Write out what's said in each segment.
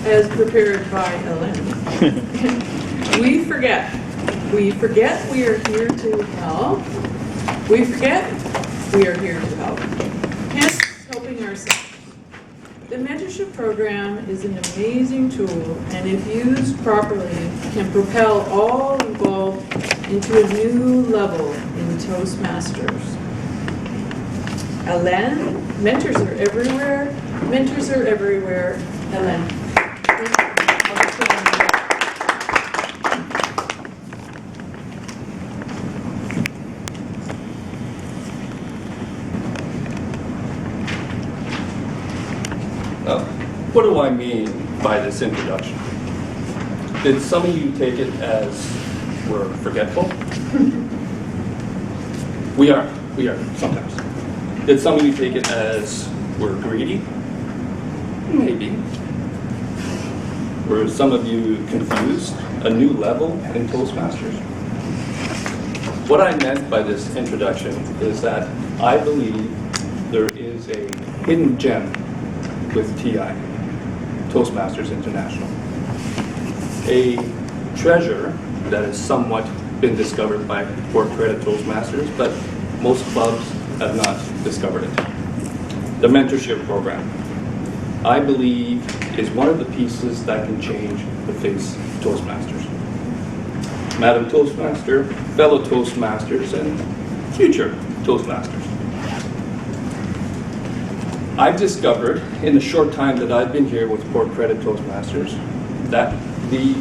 as prepared by Alain. We forget. We forget we are here to help. We forget we are here to help. Hence, helping ourselves. The mentorship program is an amazing tool, and if used properly, can propel all involved into a new level in Toastmasters. Alain, mentors are everywhere. Mentors are everywhere. Alain. What do I mean by this introduction? Did some of you take it as we're forgetful? We are sometimes. Did some of you take it as we're greedy? Maybe. Were some of you confused? A new level in Toastmasters? What I meant by this introduction is that I believe there is a hidden gem with TI, Toastmasters International. A treasure that has somewhat been discovered by Port Credit Toastmasters, but most clubs have not discovered it. The mentorship program, I believe, is one of the pieces that can change the face of Toastmasters. Madam Toastmaster, fellow Toastmasters, and future Toastmasters. I've discovered in the short time that I've been here with Port Credit Toastmasters that the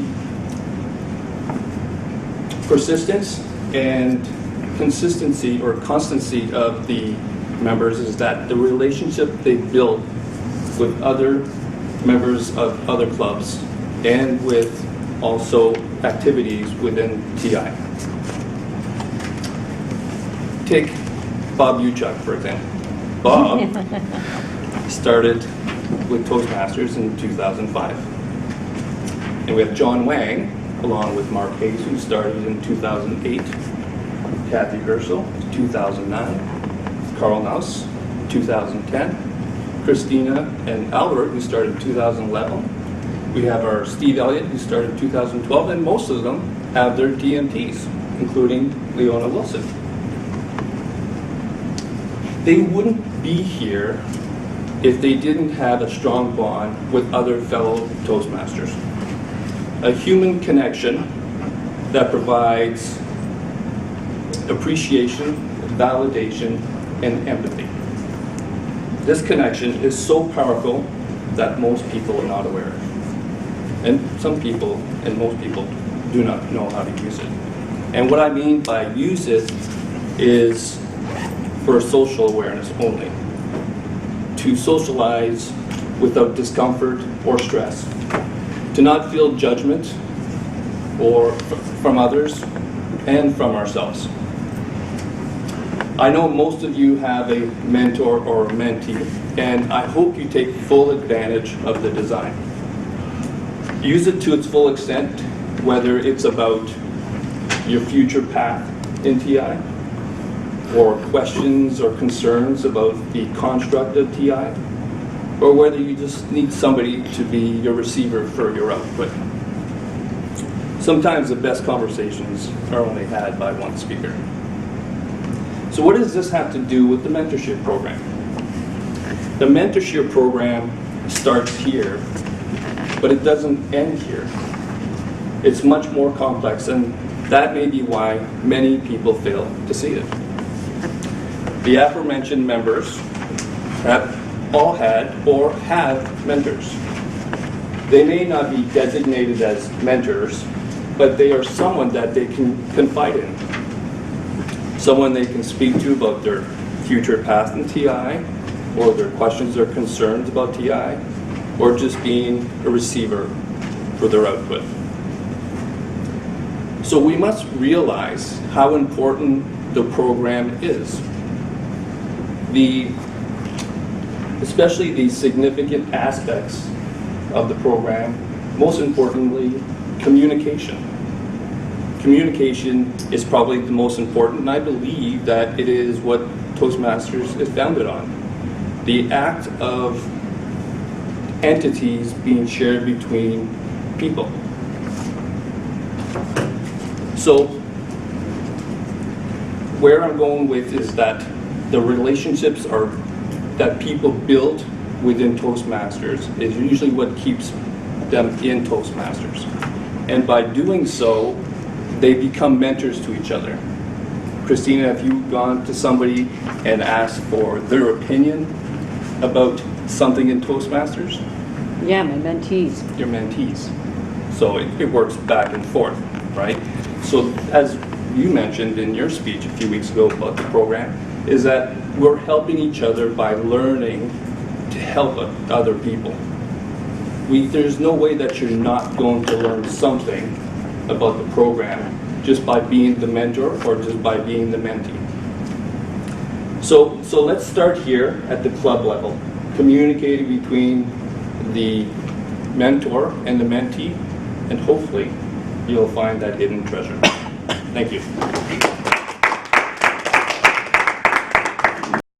persistence and consistency or constancy of the members is that the relationship they build with other members of other clubs and with also activities within TI. Take Bob Yewchuk, for example. Bob started with Toastmasters in 2005. And we have John Wang, along with Mark Hayes, who started in 2008, Kathy Herschel, 2009, Carl Naus, 2010, Christina and Albert, who started in 2011. We have our Steve Elliott, who started in 2012, and most of them have their DMTs, including Leona Wilson. They wouldn't be here if they didn't have a strong bond with other fellow Toastmasters. A human connection that provides appreciation, validation, and empathy. This connection is so powerful that most people are not aware of. And some people, and most people, do not know how to use it. And what I mean by use it is for social awareness only. To socialize without discomfort or stress. To not feel judgment or from others and from ourselves. I know most of you have a mentor or a mentee, and I hope you take full advantage of the design. Use it to its full extent, whether it's about your future path in TI, or questions or concerns about the construct of TI, or whether you just need somebody to be your receiver for your output. Sometimes the best conversations are only had by one speaker. So what does this have to do with the mentorship program? The mentorship program starts here, but it doesn't end here. It's much more complex, and that may be why many people fail to see it. The aforementioned members have all had or have mentors. They may not be designated as mentors, but they are someone that they can confide in. Someone they can speak to about their future path in TI, or their questions or concerns about TI, or just being a receiver for their output. So we must realize how important the program is. Especially the significant aspects of the program, most importantly, communication. Communication is probably the most important, and I believe that it is what Toastmasters is founded on. The act of entities being shared between people. So where I'm going with is that the relationships that people build within Toastmasters is usually what keeps them in Toastmasters. And by doing so, they become mentors to each other. Christina, have you gone to somebody and asked for their opinion about something in Toastmasters? Yeah, my mentees. Your mentees. So it works back and forth, right? So as you mentioned in your speech a few weeks ago about the program, is that we're helping each other by learning to help other people. There's no way that you're not going to learn something about the program just by being the mentor or just by being the mentee. So let's start here at the club level, communicating between the mentor and the mentee, and hopefully you'll find that hidden treasure. Thank you.